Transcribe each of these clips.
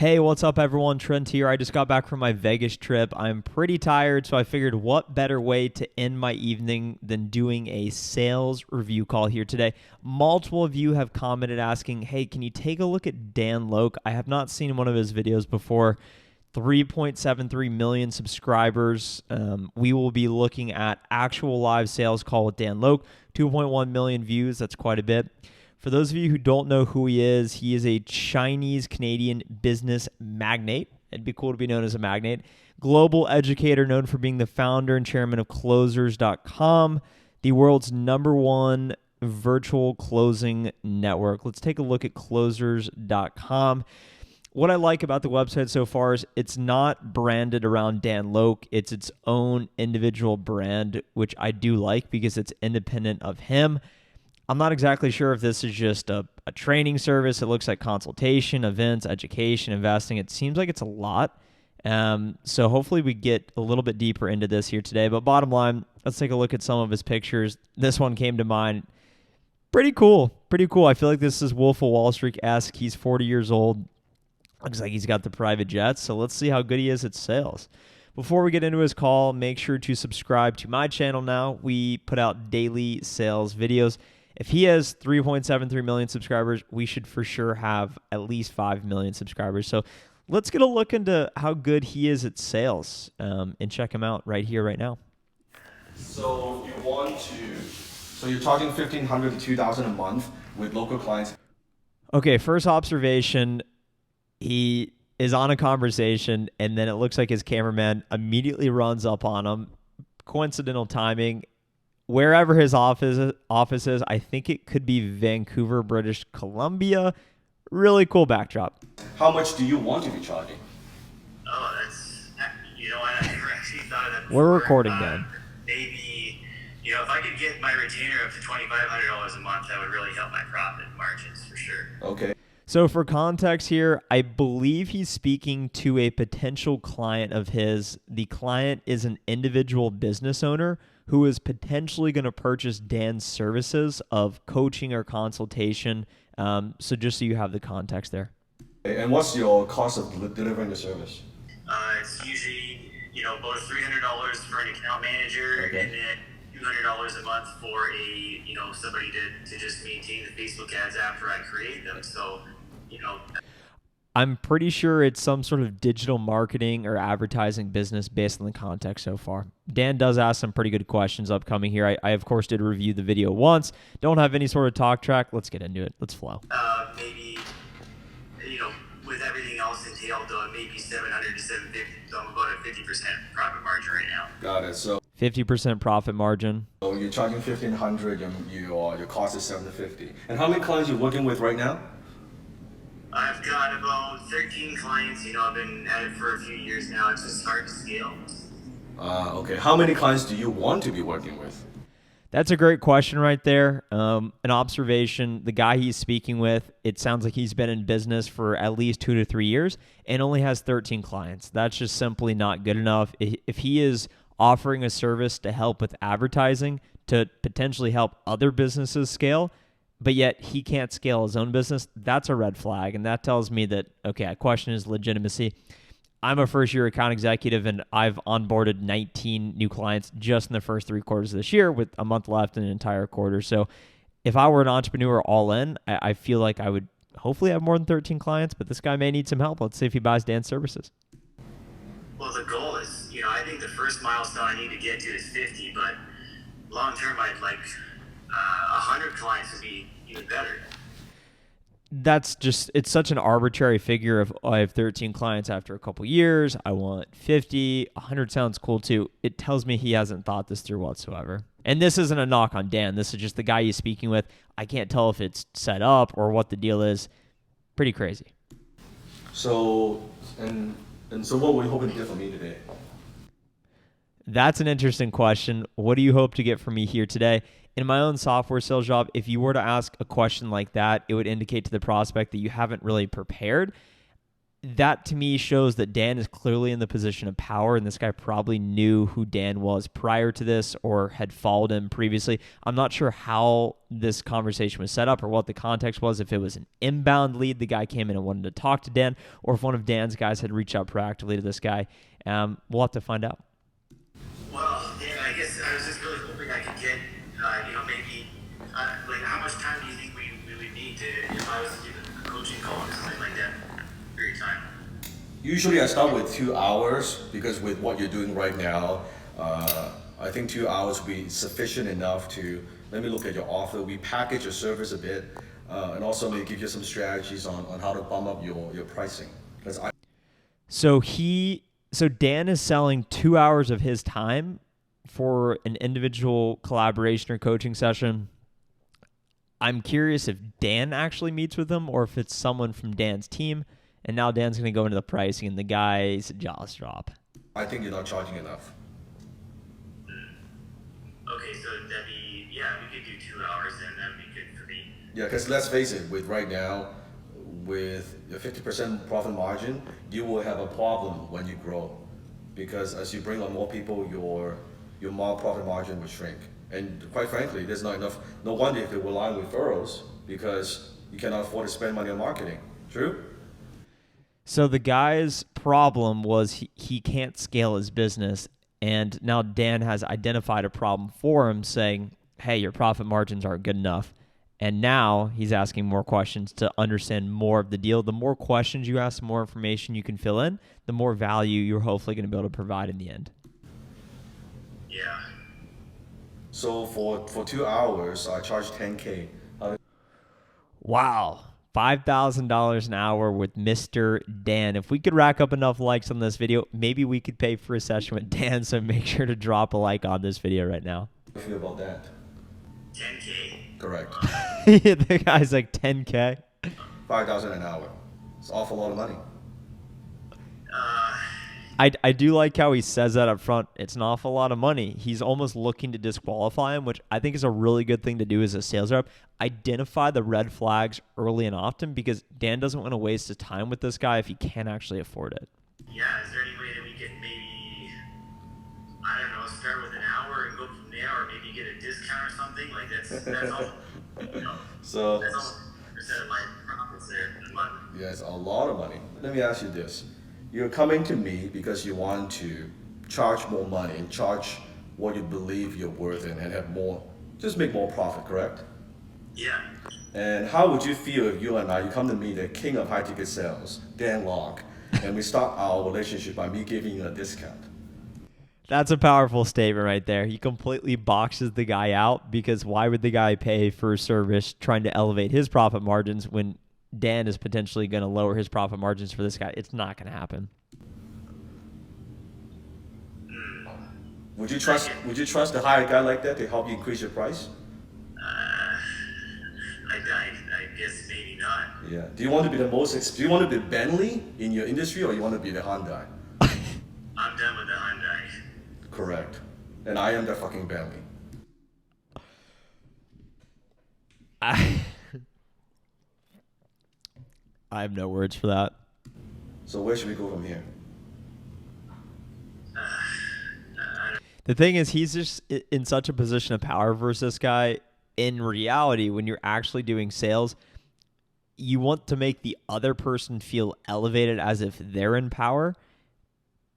Hey, what's up, everyone? Trent here. I just got back from my Vegas trip. I'm pretty tired, so I figured what better way to end my evening than doing a sales review call here today. Multiple of you have commented asking, hey, can you take a look at Dan Loke? I have not seen one of his videos before. 3.73 million subscribers. We will be looking at actual live sales call with Dan Loke. 2.1 million views. That's quite a bit. For those of you who don't know who he is a Chinese-Canadian business magnate. It'd be cool to be known as a magnate. Global educator known for being the founder and chairman of Closers.com, the world's #1 virtual closing network. Let's take a look at Closers.com. What I like about the website so far is it's not branded around Dan Loke. It's its own individual brand, which I do like because it's independent of him. I'm not exactly sure if this is just a training service. It looks like consultation, events, education, investing. It seems like it's a lot. So hopefully we get a little bit deeper into this here today. But bottom line, let's take a look at some of his pictures. This one came to mind. Pretty cool. Pretty cool. I feel like this is Wolf of Wall Street-esque. He's 40 years old. Looks like he's got the private jets. So let's see how good he is at sales. Before we get into his call, make sure to subscribe to my channel now. We put out daily sales videos. If he has 3.73 million subscribers, we should for sure have at least 5 million subscribers. So let's get a look into how good he is at sales and check him out right here, right now. So you're charging $1,500 to $2,000 a month with local clients. Okay, first observation, he is on a conversation and then it looks like his cameraman immediately runs up on him. Coincidental timing. Wherever his office is, I think it could be Vancouver, British Columbia. Really cool backdrop. How much do you want to be charging? Oh, I never actually thought of that before. We're recording, Dan. Maybe, if I could get my retainer up to $2,500 a month, that would really help my profit margins for sure. Okay. So for context here, I believe he's speaking to a potential client of his. The client is an individual business owner who is potentially going to purchase Dan's services of coaching or consultation. So just so you have the context there. And what's your cost of delivering the service? It's usually, about $300 for an account manager, Okay. and then $200 a month for somebody to just maintain the Facebook ads after I create them. So, I'm pretty sure it's some sort of digital marketing or advertising business based on the context so far. Dan does ask some pretty good questions upcoming here. I of course, did review the video once. Don't have any sort of talk track. Let's get into it. Let's flow. maybe, with everything else entailed, maybe $700 to $750. So I'm about a 50% profit margin right now. Got it. So 50% profit margin. you're charging $1,500, your cost is $750. And how many clients are you working with right now? I've got about 13 clients. I've been at it for a few years now. It's just hard to scale. Okay. How many clients do you want to be working with? That's a great question right there. An observation, the guy he's speaking with, it sounds like he's been in business for at least 2 to 3 years and only has 13 clients. That's just simply not good enough. If he is offering a service to help with advertising, to potentially help other businesses scale, but yet he can't scale his own business, that's a red flag. And that tells me that, okay, I question his legitimacy. I'm a first-year account executive, and I've onboarded 19 new clients just in the first 3 quarters of this year with a month left in an entire quarter. So if I were an entrepreneur all in, I feel like I would hopefully have more than 13 clients, but this guy may need some help. Let's see if he buys Dan's services. Well, the goal is, I think the first milestone I need to get to is 50, but long term, I'd like 100 clients would be even better. It's such an arbitrary figure of, I have 13 clients after a couple years. I want 50. 100 sounds cool too. It tells me he hasn't thought this through whatsoever. And this isn't a knock on Dan. This is just the guy he's speaking with. I can't tell if it's set up or what the deal is. Pretty crazy. So, and so what were you hoping to get from me today? That's an interesting question. What do you hope to get from me here today? In my own software sales job, if you were to ask a question like that, it would indicate to the prospect that you haven't really prepared. that to me shows that Dan is clearly in the position of power, and this guy probably knew who Dan was prior to this or had followed him previously. I'm not sure how this conversation was set up or what the context was, if it was an inbound lead, the guy came in and wanted to talk to Dan, or if one of Dan's guys had reached out proactively to this guy. We'll have to find out. Well, Dan, I guess I was just really hoping I could get, maybe, like, how much time do you think we would need to, if I was to give a coaching call or something like that, for your time? Usually I start with 2 hours because with what you're doing right now, I think 2 hours will be sufficient enough to let me look at your offer. We package your service a bit, and also maybe give you some strategies on how to bump up your pricing. So Dan is selling 2 hours of his time for an individual collaboration or coaching session. I'm curious if Dan actually meets with him or if it's someone from Dan's team. And now Dan's going to go into the pricing and the guy's jaws drop. I think you're not charging enough. Okay, so that'd be, we could do 2 hours and that'd be good for me. Yeah, because let's face it, with right now, with a 50% profit margin, you will have a problem when you grow. Because as you bring on more people, your profit margin will shrink. And quite frankly, there's not enough, no wonder if you rely on referrals because you cannot afford to spend money on marketing. True? So the guy's problem was he can't scale his business, and now Dan has identified a problem for him, saying, hey, your profit margins aren't good enough. And now he's asking more questions to understand more of the deal. The more questions you ask, the more information you can fill in, the more value you're hopefully going to be able to provide in the end. Yeah. So for 2 hours, I charge $10K. Wow. $5,000 an hour with Mr. Dan. If we could rack up enough likes on this video, maybe we could pay for a session with Dan, so make sure to drop a like on this video right now. How do you feel about that? 10K? Correct. The guy's like 10K. $5,000 an hour. It's an awful lot of money. I do like how he says that up front. It's an awful lot of money. He's almost looking to disqualify him, which I think is a really good thing to do as a sales rep. Identify the red flags early and often because Dan doesn't want to waste his time with this guy if he can't actually afford it. Yeah, is there any way that we could maybe, I don't know, start with an hour and go from there, or maybe get a discount or something? Like that's all, So that's all percent of my profits there in a month. yeah, it's a lot of money. Let me ask you this. You're coming to me because you want to charge more money and charge what you believe you're worth and have more, just make more profit, correct? Yeah. And how would you feel if you come to me, the king of high ticket sales, Dan Locke, and we start our relationship by me giving you a discount? That's a powerful statement right there. He completely boxes the guy out because why would the guy pay for a service trying to elevate his profit margins when Dan is potentially going to lower his profit margins for this guy? It's not going to happen. Would you trust to hire a guy like that to help you increase your price? I guess maybe not. Yeah. Do you want to be do you want to be Bentley in your industry or you want to be the Hyundai? I'm done with the Hyundai. Correct. And I am the fucking Bentley. I have no words for that. So where should we go from here? The thing is, he's just in such a position of power versus this guy. In reality, when you're actually doing sales, you want to make the other person feel elevated as if they're in power.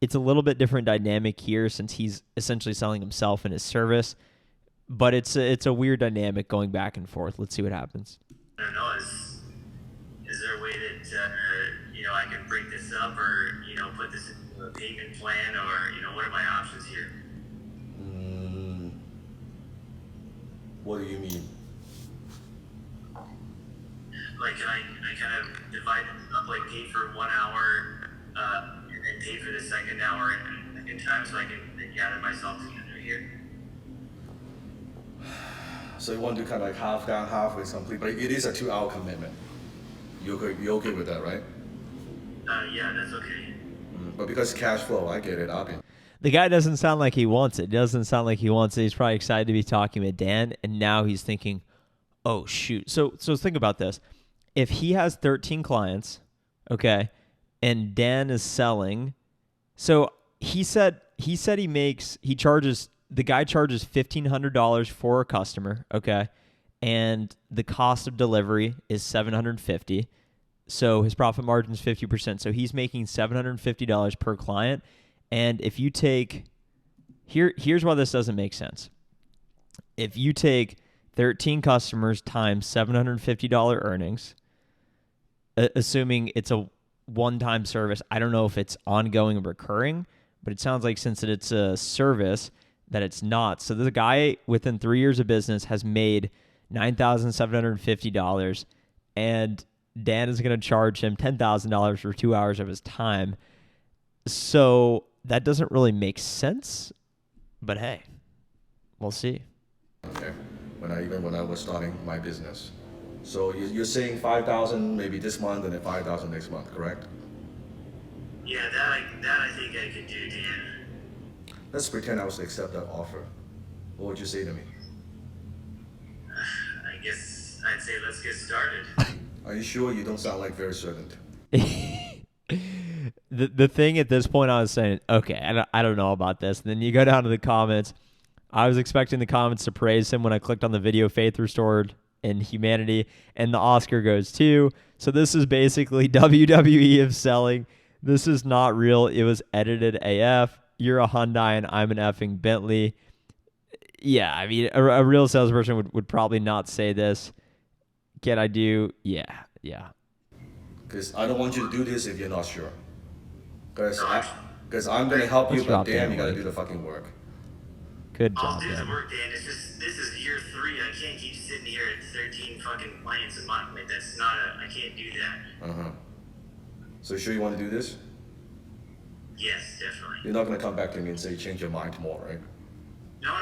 It's a little bit different dynamic here since he's essentially selling himself and his service. But it's a weird dynamic going back and forth. Let's see what happens. I don't know. Is there a way that I can break this up, or put this into a payment plan, or what are my options here? What do you mean? Like, can I kind of divide it up, like pay for 1 hour, and then pay for the second hour and the second time, so I can gather myself together here? So you want to do kind of like half down, half is complete, but it is a 2 hour commitment. You're okay with that, right? Yeah, that's okay. But because cash flow, I get it. The guy doesn't sound like he wants it. Doesn't sound like he wants it. He's probably excited to be talking with Dan, and now he's thinking, oh, shoot. So think about this. If he has 13 clients, okay, and Dan is selling. So he said the guy charges $1,500 for a customer, okay, and the cost of delivery is $750. So his profit margin is 50%. So he's making $750 per client. And if you take here's why this doesn't make sense. If you take 13 customers times $750 earnings, assuming it's a one-time service, I don't know if it's ongoing or recurring, but it sounds like since it's a service that it's not. So this guy within 3 years of business has made $9,750, and Dan is going to charge him $10,000 for 2 hours of his time. So that doesn't really make sense, but hey, we'll see. Okay, when I was starting my business. So you're saying 5,000 maybe this month and then 5,000 next month, correct? Yeah, that I think I can do, Dan. Let's pretend I was to accept that offer. What would you say to me? I guess I'd say let's get started. Are you sure? You don't sound like very certain. The thing at this point, I was saying, okay, I don't know about this. And then you go down to the comments. I was expecting the comments to praise him when I clicked on the video Faith Restored in Humanity, and the Oscar goes too. So this is basically WWE of selling. This is not real. It was edited AF. You're a Hyundai and I'm an effing Bentley. Yeah, I mean, a real salesperson would probably not say this. Can I do? Yeah. Because I don't want you to do this if you're not sure. Because I'm going to help you, Let's but drop damn, Dan you got to White. do the fucking work. Good I'll job, do the Dan. work, Dan. It's just this is year 3. I can't keep sitting here at 13 fucking clients a month. Like that's not I can't do that. So you sure you want to do this? Yes, definitely. You're not going to come back to me and say change your mind tomorrow, right? No.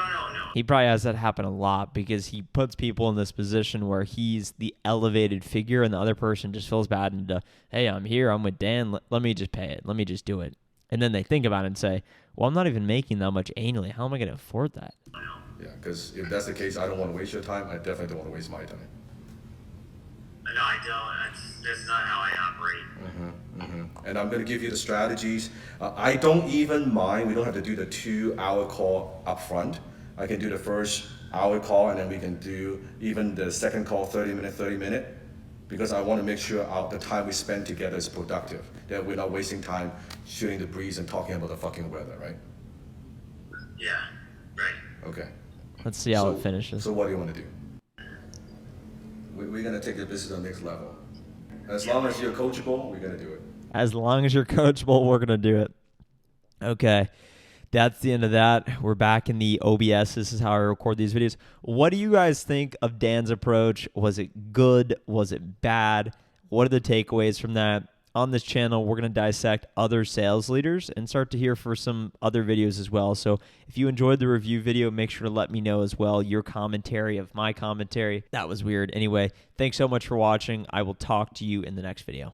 He probably has that happen a lot because he puts people in this position where he's the elevated figure and the other person just feels bad and, hey, I'm here, I'm with Dan, let me just pay it, let me just do it. And then they think about it and say, well, I'm not even making that much annually. How am I going to afford that? Yeah, because if that's the case, I don't want to waste your time. I definitely don't want to waste my time. No, I don't. That's not how I operate. And I'm going to give you the strategies. I don't even mind. We don't have to do the 2-hour call up front. I can do the first hour call, and then we can do even the second call 30 minute, because I want to make sure the time we spend together is productive, that we're not wasting time shooting the breeze and talking about the fucking weather, right? Yeah, right. Okay. Let's see how it finishes. So what do you want to do? We're going to take the business to the next level. As long as you're coachable, we're going to do it. As long as you're coachable, we're going to do it. Okay. That's the end of that. We're back in the OBS. This is how I record these videos. What do you guys think of Dan's approach? Was it good? Was it bad? What are the takeaways from that? On this channel, we're going to dissect other sales leaders and start to hear for some other videos as well. So if you enjoyed the review video, make sure to let me know as well your commentary of my commentary. That was weird. Anyway, thanks so much for watching. I will talk to you in the next video.